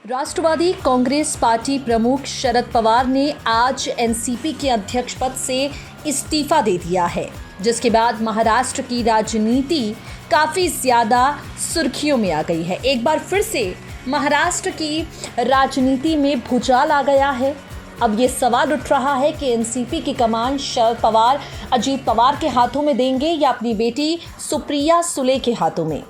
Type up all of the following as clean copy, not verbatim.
राष्ट्रवादी Congress party प्रमुख शरद पवार ने आज एनसीपी के अध्यक्ष पद से इस्तीफा दे दिया है, जिसके बाद महाराष्ट्र की राजनीति काफ़ी ज़्यादा सुर्खियों में आ गई है। एक बार फिर से महाराष्ट्र की राजनीति में भूचाल आ गया है। अब ये सवाल उठ रहा है कि एनसीपी की कमान शरद पवार अजीत पवार के हाथों में देंगे या अपनी बेटी सुप्रिया सुले के हाथों में।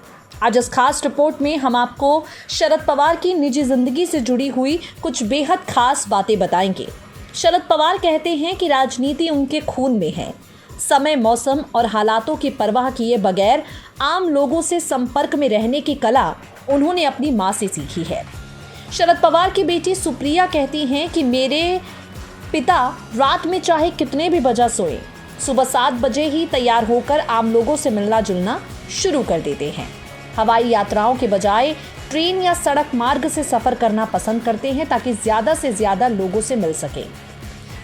आज इस खास रिपोर्ट में हम आपको शरद पवार की निजी जिंदगी से जुड़ी हुई कुछ बेहद खास बातें बताएंगे। शरद पवार कहते हैं कि राजनीति उनके खून में है। समय, मौसम और हालातों की परवाह किए बगैर आम लोगों से संपर्क में रहने की कला उन्होंने अपनी मां से सीखी है। शरद पवार की बेटी सुप्रिया कहती हैं कि मेरे पिता रात में चाहे कितने भी बजे सोए, सुबह 7 बजे ही तैयार होकर आम लोगों से मिलना जुलना शुरू कर देते हैं। हवाई यात्राओं के बजाय ट्रेन या सड़क मार्ग से सफ़र करना पसंद करते हैं ताकि ज़्यादा से ज़्यादा लोगों से मिल सकें।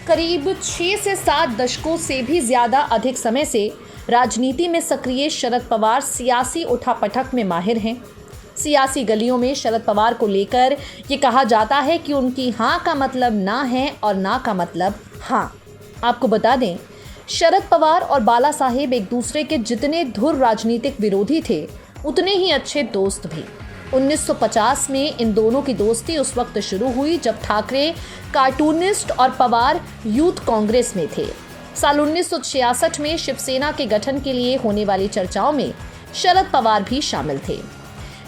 करीब 6 से 7 दशकों से भी ज़्यादा अधिक समय से राजनीति में सक्रिय शरद पवार सियासी उठापटक में माहिर हैं। सियासी गलियों में शरद पवार को लेकर ये कहा जाता है कि उनकी हाँ का मतलब ना है और ना का मतलब हाँ। आपको बता दें, शरद पवार और बाला साहेब एक दूसरे के जितने धुर राजनीतिक विरोधी थे, उतने ही अच्छे दोस्त भी। 1950 में इन दोनों की दोस्ती उस वक्त शुरू हुई जब ठाकरे कार्टूनिस्ट और पवार यूथ कांग्रेस में थे। साल 1966 में शिवसेना के गठन के लिए होने वाली चर्चाओं में शरद पवार भी शामिल थे।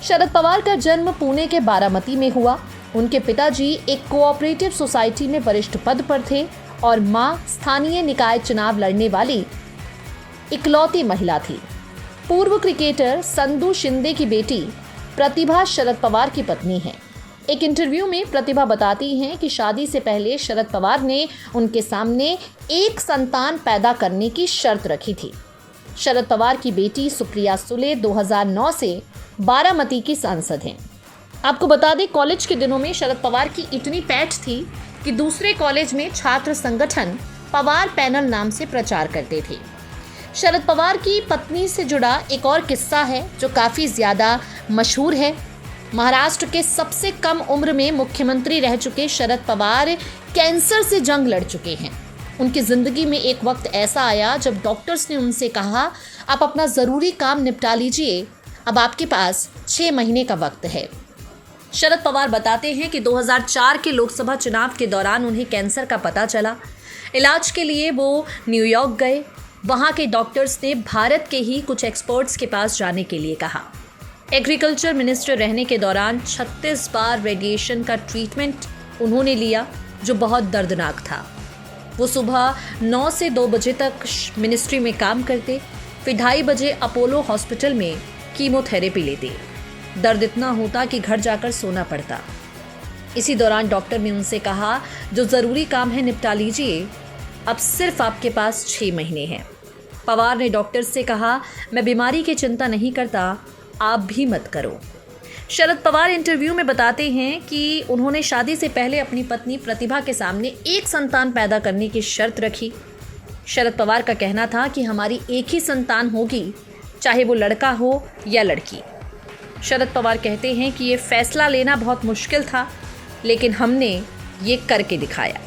शरद पवार का जन्म पुणे के बारामती में हुआ। उनके पिताजी एक कोऑपरेटिव सोसाइटी में वरिष्ठ पद पर थे और मां स्थानीय निकाय चुनाव लड़ने वाली इकलौती महिला थी। पूर्व क्रिकेटर संदू शिंदे की बेटी प्रतिभा शरद पवार की पत्नी है। एक इंटरव्यू में प्रतिभा बताती हैं कि शादी से पहले शरद पवार ने उनके सामने एक संतान पैदा करने की शर्त रखी थी। शरद पवार की बेटी सुप्रिया सुले 2009 से बारामती की सांसद हैं। आपको बता दें, कॉलेज के दिनों में शरद पवार की इतनी पैठ थी कि दूसरे कॉलेज में छात्र संगठन पवार पैनल नाम से प्रचार करते थे। शरद पवार की पत्नी से जुड़ा एक और किस्सा है जो काफ़ी ज़्यादा मशहूर है। महाराष्ट्र के सबसे कम उम्र में मुख्यमंत्री रह चुके शरद पवार कैंसर से जंग लड़ चुके हैं। उनकी ज़िंदगी में एक वक्त ऐसा आया जब डॉक्टर्स ने उनसे कहा, आप अपना ज़रूरी काम निपटा लीजिए, अब आपके पास 6 महीने का वक्त है। शरद पवार बताते हैं कि 2004 के लोकसभा चुनाव के दौरान उन्हें कैंसर का पता चला। इलाज के लिए वो न्यूयॉर्क गए। वहाँ के डॉक्टर्स ने भारत के ही कुछ एक्सपर्ट्स के पास जाने के लिए कहा। एग्रीकल्चर मिनिस्टर रहने के दौरान 36 बार रेडिएशन का ट्रीटमेंट उन्होंने लिया, जो बहुत दर्दनाक था। वो सुबह 9 से 2 बजे तक मिनिस्ट्री में काम करते, फिर 2:30 बजे अपोलो हॉस्पिटल में कीमोथेरेपी लेते। दर्द इतना होता कि घर जाकर सोना पड़ता। इसी दौरान डॉक्टर ने उनसे कहा, जो ज़रूरी काम है निपटा लीजिए, अब सिर्फ आपके पास 6 महीने हैं। पवार ने डॉक्टर से कहा, मैं बीमारी की चिंता नहीं करता, आप भी मत करो। शरद पवार इंटरव्यू में बताते हैं कि उन्होंने शादी से पहले अपनी पत्नी प्रतिभा के सामने एक संतान पैदा करने की शर्त रखी। शरद पवार का कहना था कि हमारी एक ही संतान होगी, चाहे वो लड़का हो या लड़की। शरद पवार कहते हैं कि ये फैसला लेना बहुत मुश्किल था, लेकिन हमने ये करके दिखाया।